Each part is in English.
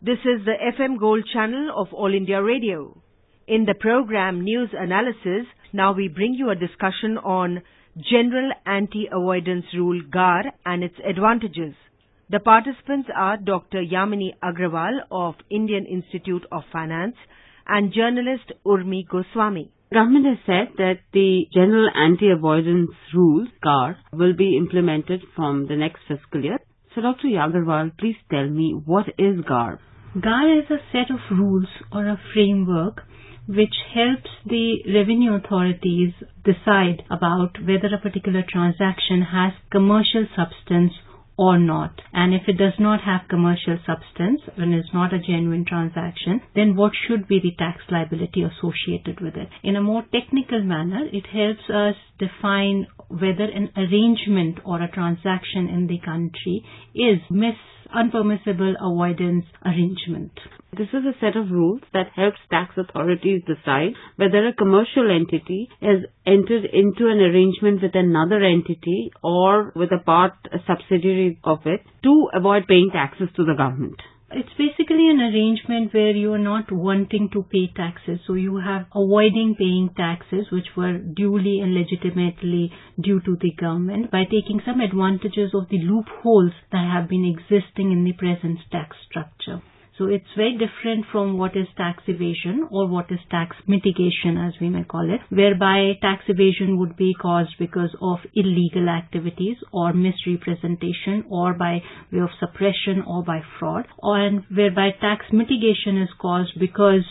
This is the FM Gold channel of All India Radio. In the program News Analysis, now we bring you a discussion on General Anti-Avoidance Rule GAR and its advantages. The participants are Dr. Yamini Agrawal of Indian Institute of Finance and journalist Urmi Goswami. Government has said that the General Anti-Avoidance Rules, GAR, will be implemented from the next fiscal year. So Dr. Agrawal, please tell me, what is GAR? GAR is a set of rules or a framework which helps the revenue authorities decide about whether a particular transaction has commercial substance or not. And if it does not have commercial substance and is not a genuine transaction, then what should be the tax liability associated with it? In a more technical manner, it helps us define whether an arrangement or a transaction in the country is unpermissible avoidance arrangement. This is a set of rules that helps tax authorities decide whether a commercial entity has entered into an arrangement with another entity or with a subsidiary of it to avoid paying taxes to the government. It's basically an arrangement where you are not wanting to pay taxes. So you have avoiding paying taxes which were duly and legitimately due to the government by taking some advantages of the loopholes that have been existing in the present tax structure. So it's very different from what is tax evasion or what is tax mitigation, as we may call it, whereby tax evasion would be caused because of illegal activities or misrepresentation or by way of suppression or by fraud, and whereby tax mitigation is caused because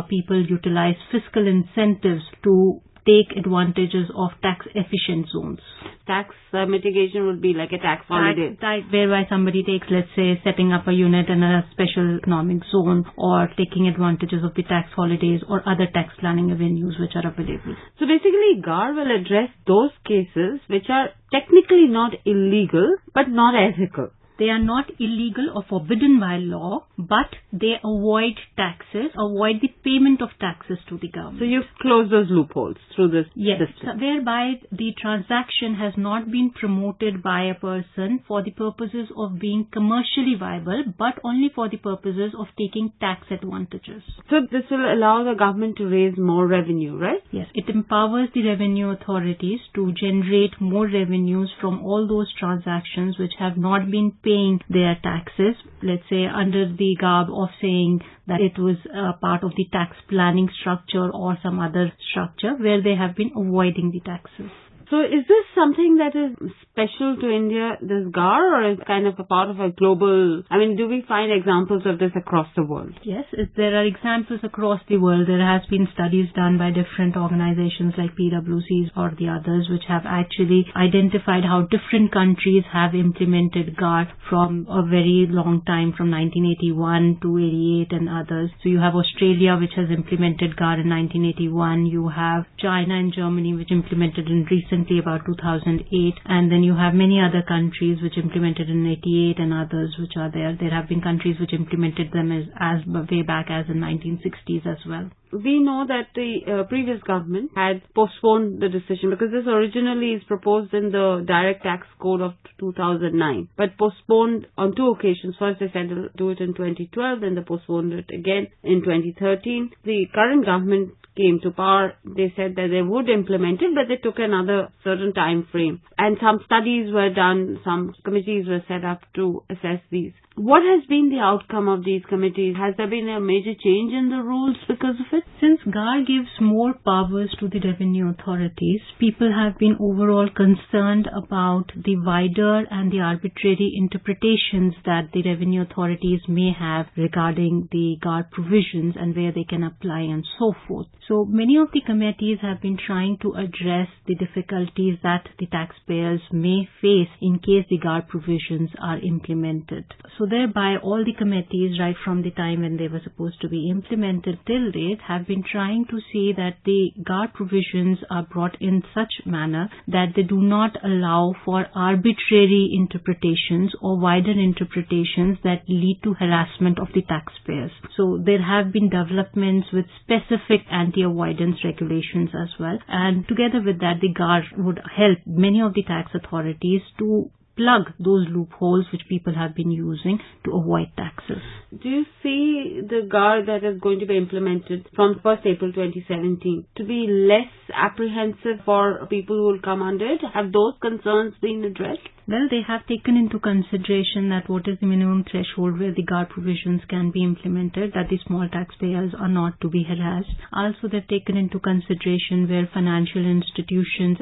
people utilize fiscal incentives to take advantages of tax efficient zones. Tax mitigation would be like a tax holiday. Whereby somebody takes, let's say, setting up a unit in a special economic zone or taking advantages of the tax holidays or other tax planning avenues which are available. So basically, GAR will address those cases which are technically not illegal but not ethical. They are not illegal or forbidden by law, but they avoid taxes, avoid the payment of taxes to the government. So you close those loopholes through this system. So whereby the transaction has not been promoted by a person for the purposes of being commercially viable, but only for the purposes of taking tax advantages. So this will allow the government to raise more revenue, right? Yes, it empowers the revenue authorities to generate more revenues from all those transactions which have not been paying their taxes, let's say under the garb of saying that it was part of the tax planning structure or some other structure where they have been avoiding the taxes. So is this something that is special to India, this GAR, or is kind of a part of a global, do we find examples of this across the world? Yes, there are examples across the world. There has been studies done by different organizations like PwCs or the others which have actually identified how different countries have implemented GAR from a very long time, from 1981 to 88 and others. So you have Australia which has implemented GAR in 1981. You have China and Germany which implemented in recent about 2008, and then you have many other countries which implemented in 88 and others which are there. There have been countries which implemented them as way back as in 1960s as well. We know that the previous government had postponed the decision because this originally is proposed in the Direct Tax Code of 2009, but postponed on two occasions. First they said they'll do it in 2012, then they postponed it again in 2013. The current government came to power. They said that they would implement it, but they took another certain time frame. And some studies were done, some committees were set up to assess these. What has been the outcome of these committees? Has there been a major change in the rules because of it? Since GAR gives more powers to the revenue authorities, people have been overall concerned about the wider and the arbitrary interpretations that the revenue authorities may have regarding the GAR provisions and where they can apply and so forth. So many of the committees have been trying to address the difficulties that the taxpayers may face in case the GAR provisions are implemented. So thereby all the committees, right from the time when they were supposed to be implemented till date, have been trying to see that the GAR provisions are brought in such manner that they do not allow for arbitrary interpretations or wider interpretations that lead to harassment of the taxpayers. So there have been developments with specific anti-avoidance regulations as well, and together with that the GAR would help many of the tax authorities to plug those loopholes which people have been using to avoid taxes. Do you see the GAR that is going to be implemented from 1st April 2017 to be less apprehensive for people who will come under it? Have those concerns been addressed? Well, they have taken into consideration that what is the minimum threshold where the GAR provisions can be implemented, that the small taxpayers are not to be harassed. Also, they've taken into consideration where financial institutions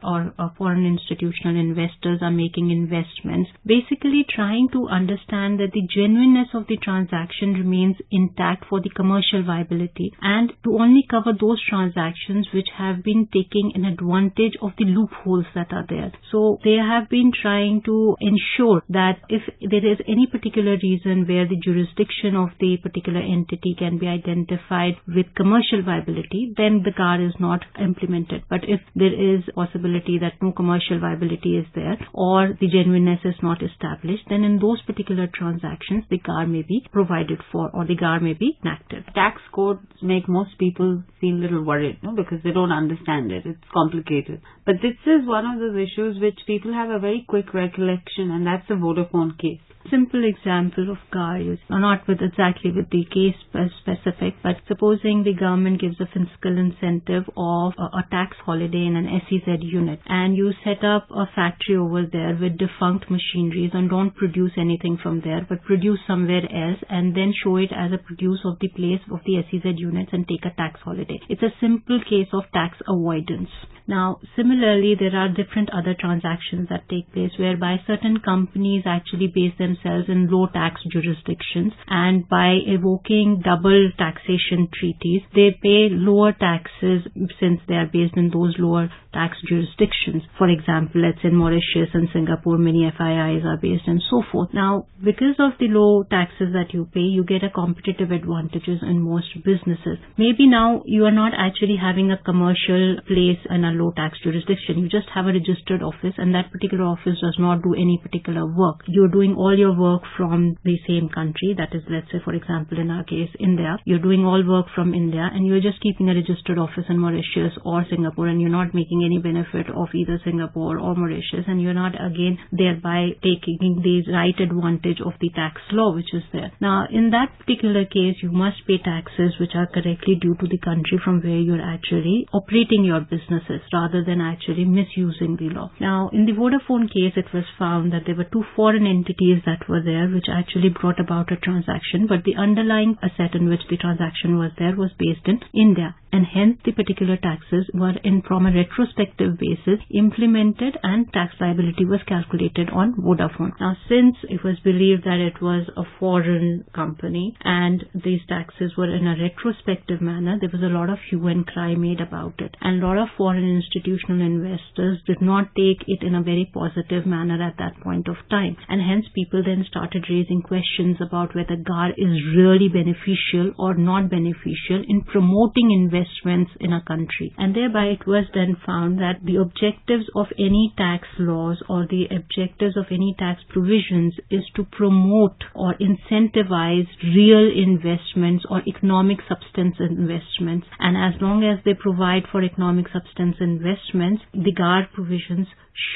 or foreign institutional investors are making investments, basically trying to understand that the genuineness of the transaction remains intact for the commercial viability, and to only cover those transactions which have been taking an advantage of the loopholes that are there. So they have been trying to ensure that if there is any particular reason where the jurisdiction of the particular entity can be identified with commercial viability, then the GAR is not implemented. But if there is possibility that no commercial viability is there or the genuineness is not established, then in those particular transactions the GAR may be provided for or the GAR may be enacted. Tax codes make most people feel a little worried, because they don't understand it. It's complicated. But this is one of those issues which people have a very quick recollection, and that's the Vodafone case. Simple example of GAR is not exactly with the case specific, but supposing the government gives a fiscal incentive of a tax holiday in an SEZ unit, and you set up a factory over there with defunct machineries and don't produce anything from there but produce somewhere else and then show it as a produce of the place of the SEZ units and take a tax holiday. It's a simple case of tax avoidance. Now, similarly, there are different other transactions that take place whereby certain companies actually base themselves in low tax jurisdictions, and by evoking double taxation treaties, they pay lower taxes since they are based in those lower tax jurisdictions. For example, let's say in Mauritius and Singapore, many FIIs are based and so forth. Now, because of the low taxes that you pay, you get a competitive advantages in most businesses. Maybe now you are not actually having a commercial place in a low tax jurisdiction. You just have a registered office, and that particular office does not do any particular work. You're doing all your work from the same country, that is, let's say, for example, in our case, India. You're doing all work from India, and you're just keeping a registered office in Mauritius or Singapore, and you're not making any benefit of either Singapore or Mauritius, and you're not again thereby taking the right advantage of the tax law which is there. Now, in that particular case, you must pay taxes which are correctly due to the country from where you're actually operating your businesses, rather than actually misusing the law. Now, in the Vodafone case, it was found that there were two foreign entities that were there which actually brought about a transaction, but the underlying asset in which the transaction was there was based in India, and hence the particular taxes were from a retrospective basis implemented and tax liability was calculated on Vodafone. Now, since it was believed that it was a foreign company and these taxes were in a retrospective manner, there was a lot of hue and cry made about it, and a lot of foreign institutional investors did not take it in a very positive manner at that point of time, and hence people then started raising questions about whether GAR is really beneficial or not beneficial in promoting investments in a country. And thereby it was then found that the objectives of any tax laws or the objectives of any tax provisions is to promote or incentivize real investments or economic substance investments, and as long as they provide for economic substance investments, the GAR provisions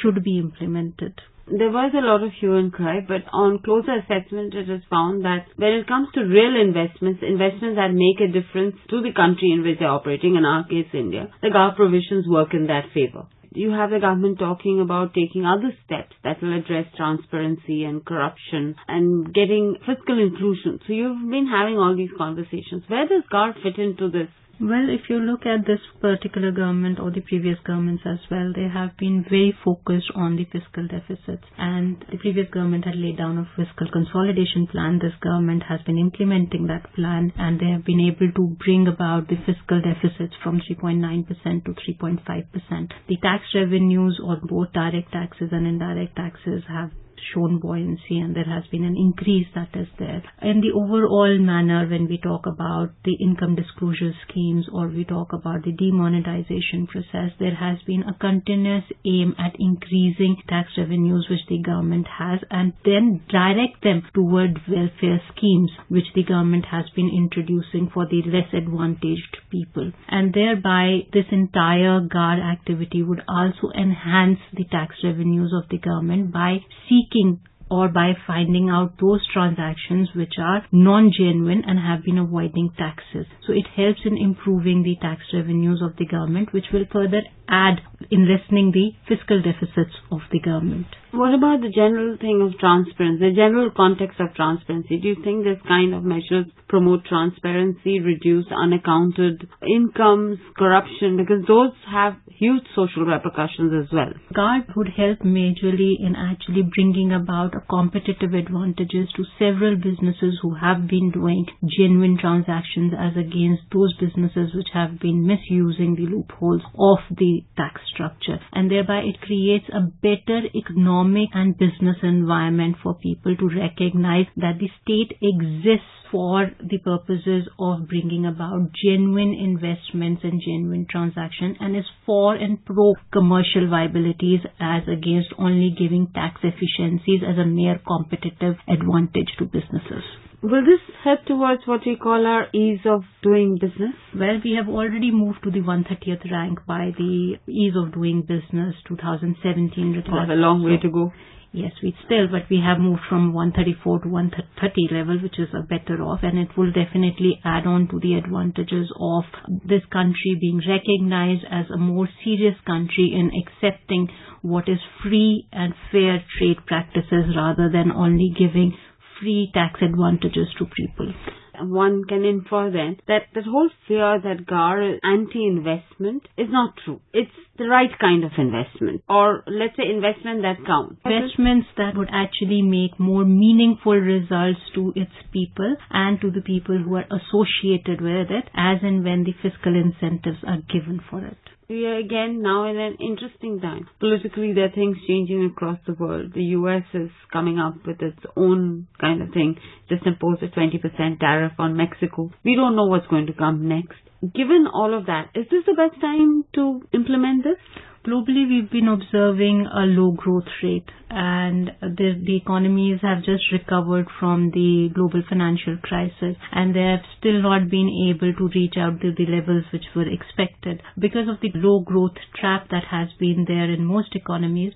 should be implemented. There was a lot of hue and cry, but on closer assessment it is found that when it comes to real investments that make a difference to the country in which they are operating, in our case India, the GAR provisions work in that favor. You have the government talking about taking other steps that will address transparency and corruption and getting fiscal inclusion. So you've been having all these conversations. Where does GAR fit into this? Well, if you look at this particular government or the previous governments as well, they have been very focused on the fiscal deficits, and the previous government had laid down a fiscal consolidation plan. This government has been implementing that plan, and they have been able to bring about the fiscal deficits from 3.9% to 3.5%. The tax revenues, or both direct taxes and indirect taxes, have shown buoyancy and there has been an increase that is there. In the overall manner, when we talk about the income disclosure schemes or we talk about the demonetization process, there has been a continuous aim at increasing tax revenues which the government has and then direct them toward welfare schemes which the government has been introducing for the less advantaged people. And thereby this entire GAR activity would also enhance the tax revenues of the government by seeking or by finding out those transactions which are non-genuine and have been avoiding taxes. So it helps in improving the tax revenues of the government, which will further add in lessening the fiscal deficits of the government. What about the general thing of transparency, the general context of transparency? Do you think this kind of measures promote transparency, reduce unaccounted incomes, corruption? Because those have huge social repercussions as well. GAR would help majorly in actually bringing about a competitive advantages to several businesses who have been doing genuine transactions as against those businesses which have been misusing the loopholes of the tax structure. And thereby it creates a better economic and business environment for people to recognize that the state exists for the purposes of bringing about genuine investments and genuine transactions and is for and pro commercial viabilities as against only giving tax efficiencies as a mere competitive advantage to businesses. Will this help towards what we call our ease of doing business? Well, we have already moved to the 130th rank by the Ease of Doing Business 2017 report. A long way to go. Yes, but we have moved from 134 to 130 level, which is a better off, and it will definitely add on to the advantages of this country being recognized as a more serious country in accepting what is free and fair trade practices rather than only giving free tax advantages to people. One can infer then that the whole fear that GAR is anti-investment is not true. It's the right kind of investment, or let's say investment that counts. Investments that would actually make more meaningful results to its people and to the people who are associated with it as and when the fiscal incentives are given for it. We are again now in an interesting time. Politically, there are things changing across the world. The US is coming up with its own kind of thing, just imposed a 20% tariff on Mexico. We don't know what's going to come next. Given all of that, is this the best time to implement this? Globally, we've been observing a low growth rate and the economies have just recovered from the global financial crisis and they have still not been able to reach out to the levels which were expected. Because of the low growth trap that has been there in most economies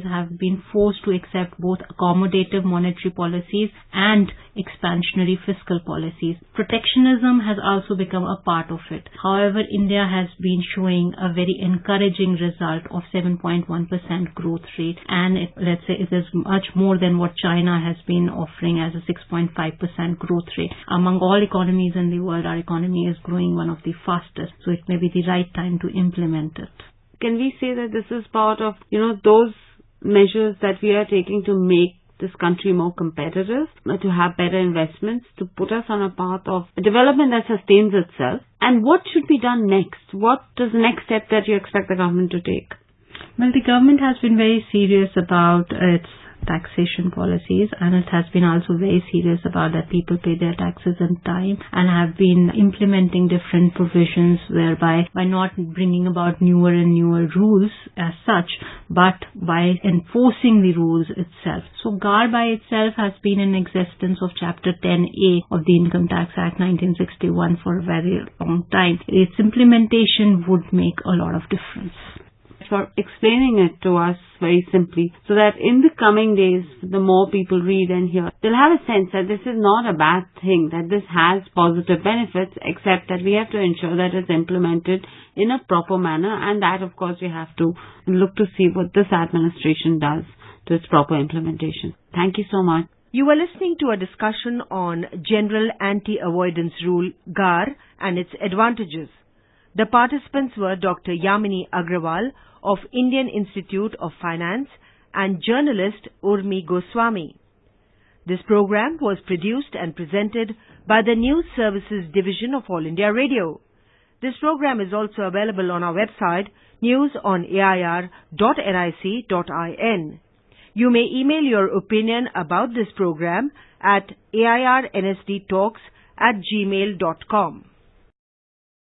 have been forced to accept both accommodative monetary policies and expansionary fiscal policies. Protectionism has also become a part of it. However, India has been showing a very encouraging result of 7.1% growth rate, and let's say it is much more than what China has been offering as a 6.5% growth rate. Among all economies in the world, our economy is growing one of the fastest, so it may be the right time to implement it. Can we say that this is part of, those measures that we are taking to make this country more competitive, to have better investments, to put us on a path of a development that sustains itself? And what should be done next? What is the next step that you expect the government to take? Well, the government has been very serious about its taxation policies and it has been also very serious about that people pay their taxes in time and have been implementing different provisions whereby by not bringing about newer and newer rules as such but by enforcing the rules itself. So GAR by itself has been in existence of Chapter 10A of the Income Tax Act 1961 for a very long time. Its implementation would make a lot of difference. For explaining it to us very simply so that in the coming days, the more people read and hear, they'll have a sense that this is not a bad thing, that this has positive benefits, except that we have to ensure that it's implemented in a proper manner, and that of course we have to look to see what this administration does to its proper implementation. Thank you so much. You were listening to a discussion on General Anti-Avoidance Rule GAR and its advantages. The participants were Dr. Yamini Agrawal of Indian Institute of Finance and journalist Urmi Goswami. This program was produced and presented by the News Services Division of All India Radio. This program is also available on our website newsonair.nic.in. You may email your opinion about this program at airnsdtalks@gmail.com.